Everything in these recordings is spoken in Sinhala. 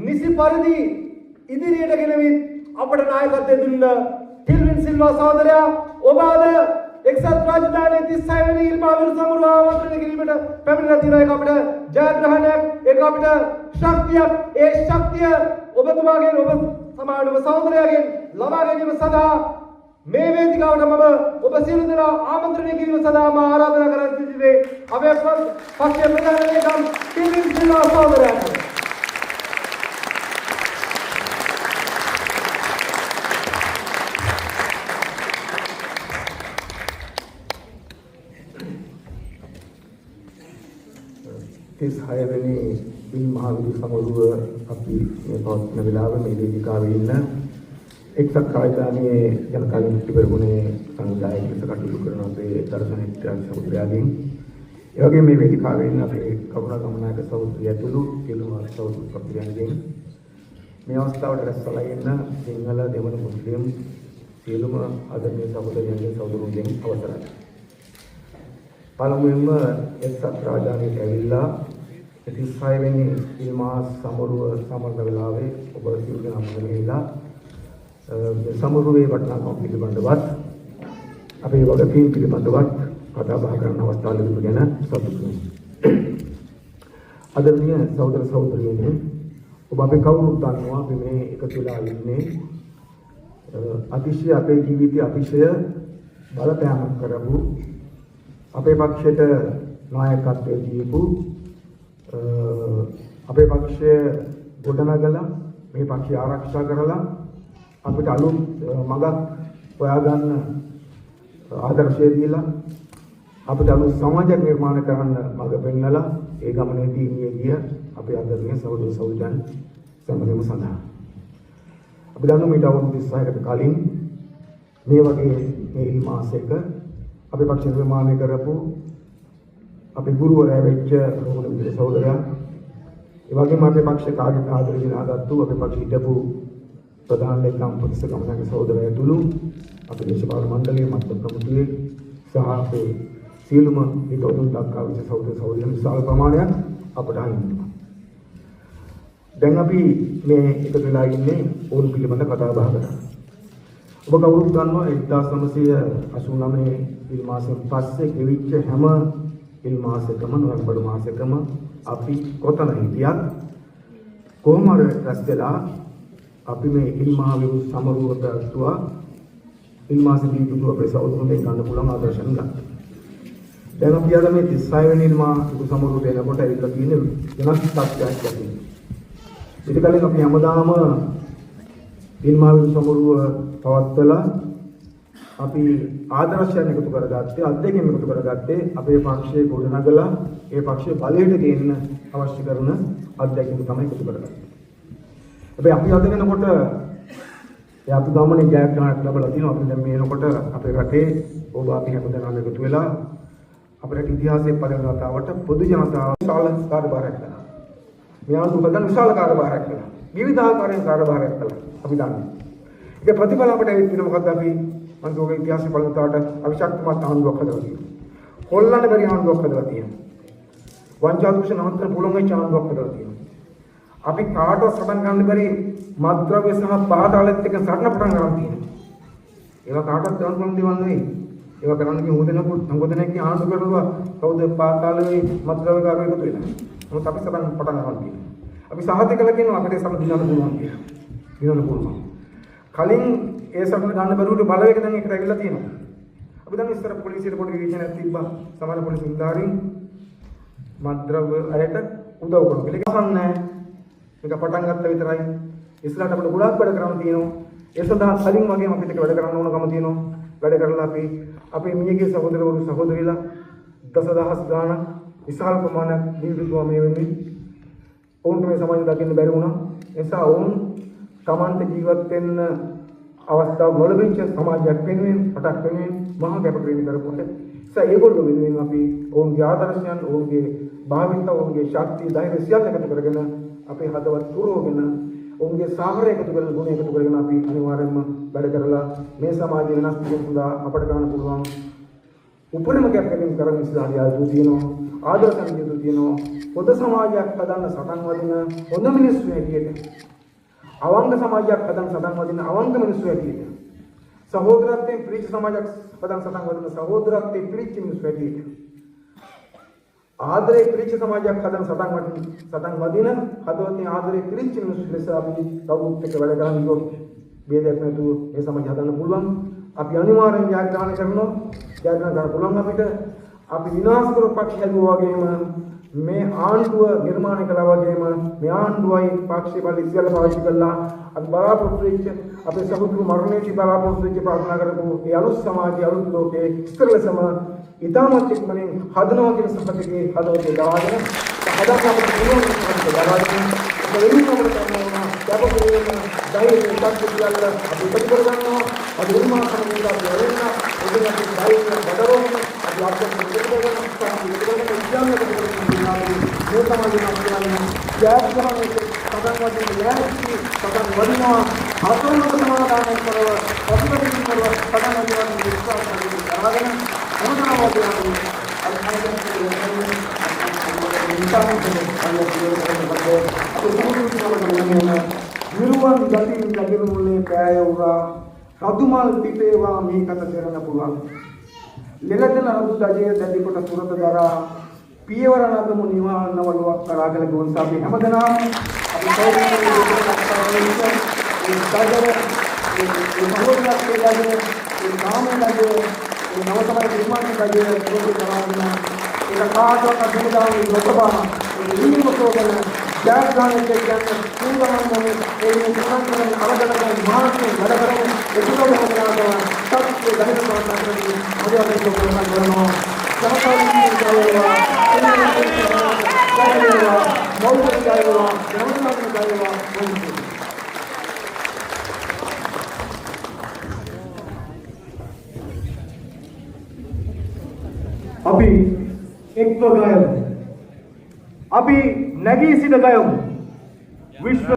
නිසි පරිදි ඉදිරියට ගෙනවිත් අපට නායකත්වය දුන්න ටිල්වින් සිල්වා සහෝදරයා ඔබ අද එක්සත් රාජධානියේ 36 වෙනි ඉල්මා විරු සමරුව ආමන්ත්‍රණය කිරීමට පැමිණලා තියෙනවා. ඒක අපිට ජයග්‍රහණයක්, ඒක අපිට ශක්තියක්. ඒ ශක්තිය ඔබතුමාගෙන් ඔබ සමාජ සහෝදරයාගෙන් ලබා ගැනීම සඳහා මේ වේදිකාවට මම ඔබ සියලු දෙනා ආමන්ත්‍රණය කිරීම සඳහා මා ආරාධනා කරන්න සිටින්නේ අපේ පක්ෂයේ ප්‍රධාන ලේකම් ටිල්වින් සිල්වා සහෝදරයාට. इस 6 වෙනි ඉල් මහවිරු සමරුව අපි මේ පවත්වන වෙලාව මේ වේදිකාවේ ඉන්න එක්සත් රාජධානියේ ජනතා විමුක්ති පෙරමුණේ සංවිධායක ලෙස කටයුතු කරන අපේ දර්ශනික සහෝදරයාගෙන් ඒ වගේම මේ වේදිකාවේ ඉන්න අපේ කරුණාකමනායක සහෝදරිය ඇතුළු සියලුම සහෝදර කප්පියන්ගෙන් මේ අවස්ථාවට රැස්වලා ඉන්න සිංහල දෙමළ මුස්ලිම් සියලුම ආදරණීය සහෝදරයන්ගේ සහෝදරුන්ගෙන් අවසරයි. පළමුවෙන්ම එක්සත් රාජධානියට ඇවිල්ලා 36 වෙනි ඉල්මා සමරුව සමරන වෙලාවේ ඔබ සියලු දෙනාම ගිහිලා සමරුවේ වටිනාකම පිළිබඳවත් අපේ වගකීම් පිළිබඳවත් කතා බහ කරන අවස්ථාව ලැබුණ ගැන සතුටු වෙනවා. ආදරණීය සහෝදර සහෝදරියනි, ඔබ අපේ කවුරුත් දන්නවා අපි මේ එකතු වෙලා ඉන්නේ අතිශය අපේ ජීවිතයේ අතිශය බලපෑම් කරපු අපේ පක්ෂයට නායකත්වයේ දීපු අපේ පක්ෂය ගොඩනගලා මේ පක්ෂය ආරක්ෂා කරලා අපිට අලුත් මඟක් හොයාගන්න ආදර්ශය දීලා අපිට අලුත් සමාජයක් නිර්මාණය කරන්න මඟ පෙන්නලා ඒ ගමනේදී ඉන්නේ ගිය අපේ ආදරණීය සහෝදර සහෝදරයන් සම්බන්ධව සඳහා අපි දන්නවා මේ අවුරුදු 36කට කලින් මේ වගේ මේ මාසයක අපේ පක්ෂ නිර්මාණය කරපු අපේ ගුරුවරයා වෙච්ච රෝහණ විදුර සහෝදරයා, ඒ වගේම අපේ පක්ෂ කාර්ය ආදරයෙන් ආදත්තු අපේ පක්ෂ හිටපු ප්‍රධාන ලේකම් පොලිස් කමිටුවේ සහෝදරයා ඇතුළු අපේ දේශපාලන මණ්ඩලයේ මත් ප්‍රමුඛයේ සහ අපේ සියලුම හිතවතුන් දක්වා විශේෂ සහෝදර සහෝදරියන් විශාල ප්‍රමාණයක් අපට හම්බුනා. දැන් අපි මේ එකතු වෙලා ඉන්නේ ඕන පිළිබඳ කතා බහ කරලා. ඔබ කවුරුත් දන්නවා 1989 ඉල් මාසෙන් පස්සේ ගෙවිච්ච හැම ඉල් මාසෙකම නොවැම්බර් මාසෙකම අපි කොතන හිටියත් කොහොම හරි රැස් වෙලා අපි මේ ඉල් මහවිරු සමරුවට ඇතුවා ඉල් මාසෙදී දුක අපේ සහෝදරුන්ගෙන් ගන්න පුළුවන් ආදර්ශන ගත්තා. දැන් අපි අද මේ 36 වෙනි ඉල් මහවිරු සමරුවට එනකොට ඇවිල්ලා තියෙන වෙනස් තත්ත්වයක් ඇති. ඊට කලින් අපි හැමදාම ඉල් මහවිරු සමරුව පවත්වලා අපි ආදර්ශයන් එකතු කරගත්තේ අධ්‍යයනය එකතු කරගත්තේ අපේ පක්ෂයේ ගොඩනගලා ඒ පක්ෂයේ බලයට ගේන්න අවශ්‍ය කරන අධ්‍යයනය තමයි එකතු කරගත්තේ. හැබැයි අපි අද වෙනකොට ඒ අපි ගමනේ ජයග්‍රහණයක් ලැබලා තියෙනවා. අපි දැන් මේ වෙනකොට අපේ රටේ ඔබ අපි හැමදෙනාම එකතු වෙලා අපේ ඉතිහාසයේ පරිවර්තනයට පොදු ජනතාව විශාල කාර්යභාරයක් කරනවා. මේ ආණ්ඩුව ගන්න විශාල කාර්යභාරයක් කරනවා. විවිධාකාරයෙන් කාර්යභාරයක් කළා. අපි දන්නේ. ඒක ප්‍රතිඵල අපිට ඇවිත් වෙන මොකද්ද අපි මම ගෝගේ ඉතිහාසය බලනකොට අවිශක්තමත් ආණ්ඩුවක් හදලා තියෙනවා. කොල්ලන්න බැරි ආණ්ඩුවක් හදලා තියෙනවා. වංචා දූෂණ අන්තර පුළුවන් වෙච්ච ආණ්ඩුවක් හදලා තියෙනවා. අපි කාටවත් සටන් ගන්න බැරි මත්ද්‍රව්‍ය සහ පාතාලෙත් එක්ක සටන පටන් ගන්න තියෙනවා. ඒවා කාටවත් ගන්න පුළුවන් දේවල් නෙවෙයි. ඒවා කරන්න ගිය හොදෙනෙක්ගේ ආණ්ඩු කරුවා කවුද පාතාලේ මත්ද්‍රව්‍ය කාරකෝ එකතු වෙලා. මොකද අපි සටන් පටන් ගන්නවා කියනවා. අපි සහතිකලා කියනවා අපිට සටන දිනන්න පුළුවන් කියලා. දිනන්න පුළුවන්. කලින් ඒ සටන ගන්න බැරුවට බලවේග දැන් එකට ඇවිල්ලා තියෙනවා. අපි දැන් ඉස්සර පොලිසියට පොඩි විචනයක් තිබ්බා. සමාන පොලිස් නිලධාරීන් මත්ද්‍රව්‍ය අයට උදව් කරනවා. ඒක අහන්නේ මේක පටන් ගත්ත විතරයි. ඉස්සරහට අපිට ගොඩාක් වැඩ කරන්න තියෙනවා. ඒ සඳහා කලින් වගේම අපිට වැඩ කරන්න ඕනකම තියෙනවා. වැඩ කරලා අපි අපේ මියගේ සහෝදරවරු සහෝදරිලා දසදහස් ගාණක් විශාල ප්‍රමාණයක් දීවිතුවා මේ වෙන්නේ. ඔවුන්ට මේ සමාජය දකින්න බැරි වුණා. ඒ නිසා ඔවුන් තමන්ට ජීවත් වෙන්න අවස්ථාව නොලැබෙච්ච සමාජයක් වෙනුවෙන් රටක් වෙනුවෙන් මහා කැපකිරීම කරපොට නිසා ඒගොල්ලෝ වෙනුවෙන් අපි ඔවුන්ගේ ආදර්ශයන් ඔවුන්ගේ භාවිත ඔවුන්ගේ ශක්තිය ධෛර්ය සියල්ල එකතු කරගෙන අපේ හදවත් පුරවගෙන ඔවුන්ගේ සාහරය එකතු කරගෙන ගුණ එකතු කරගෙන අපි අනිවාර්යයෙන්ම වැඩ කරලා මේ සමාජය වෙනස් කිරීම සඳහා අපට ගන්න පුළුවන් උපරිම කැපකිරීම කරන ඉස්සරහට යන්න තියෙනවා. ආදර කරන යුතු තියෙනවා. පොද සමාජයක් හදන්න සටන් වදින හොඳ මිනිස්සු හැටියට. අවංක සමාජයක් හදන්න සටන් වදින අවංක මිනිස්සු හැටියට. සහෝදරත්වයෙන් පිරිච්ච සමාජයක් හදන්න සටන් වදින සහෝදරත්වයෙන් පිරිච්ච මිනිස්සු හැටියට. ආදරේ පිරිච්ච සමාජයක් හදන්න සටන් වදින හදවතින් ආදරේ පිරිච්ච මිනිස්සු ලෙස අපි කවුරුත් එක්ක වැඩ කරන්න ඕනේ. ભેදයක් නැතුව මේ සමාජය හදන්න පුළුවන්. අපි අනිවාර්යෙන් ජයග්‍රහණය කරනවා. ජයග්‍රහණ ගන්න පුළුවන් අපිට. අපි විනාශ කරපු පක්ෂ හැදුවා වගේම මේ ආණ්ඩුව නිර්මාණය කළා වගේම මේ ආණ්ඩුවයි පක්ෂේ බල ඉස්සෙල්ල පාවිච්චි කළා. අපි බලාපොරොත්තු වෙච්ච අපේ සහෝදරු මරණයේදී බලාපොරොත්තු වෙච්ච ප්‍රාර්ථනා කරපු ඒ අලුත් සමාජය අලුත් ලෝකයේ ඉස්තරලසම ඉතාමත් ඉක්මනින් හදනවා කියන සපතේ හදවතේ දාගෙන හදාගන්න අපිට පුළුවන් කමක් දාගෙන ඒක වෙනින් අපිට කරනවා. දැපොතේ ධෛර්යය ශක්තිය අපි ඉදිරි කරගන්නවා. අපි උන්මා සම්මුතිය වෙන්න ඒකෙන් අපි ධෛර්යය බඩවන්න අපි අපිට ඉදිරි කරගන්න මේ සමාජයේ අපිට ජයග්‍රහණය සටන් වදිනවා ආතෝනක සමාදානය කරව ප්‍රතිපදින කරව සටන් වදිනවා විශ්වාස කරගෙන මොනවාද විරුවන් ගතින් ලැබෙනුනේ පෑයුවා රදුමල් පිපේවා මේ කත කරන්න පුළුවන් ලෙලදෙන රදු දජය දැඩි කොට සුරත දරා පියවර නගමු නිවානවලුවක් කරාගෙන ගොන් සාපි හැමදෙනාම අපි සෞඛ්‍ය අපි එක්ව ගයමු. අපි නැගී සිට ගයමු. විශ්ව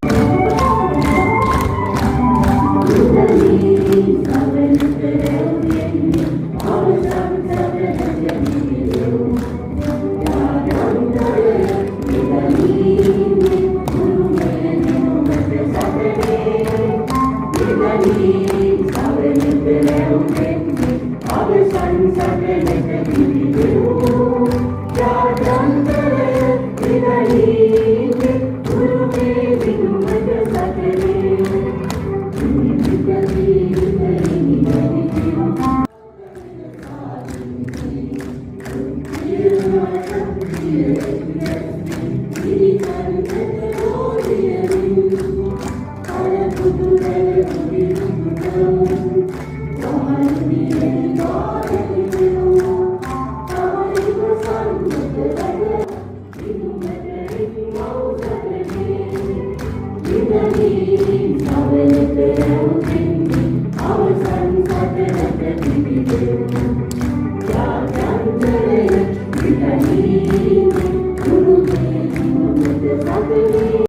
Our sons are the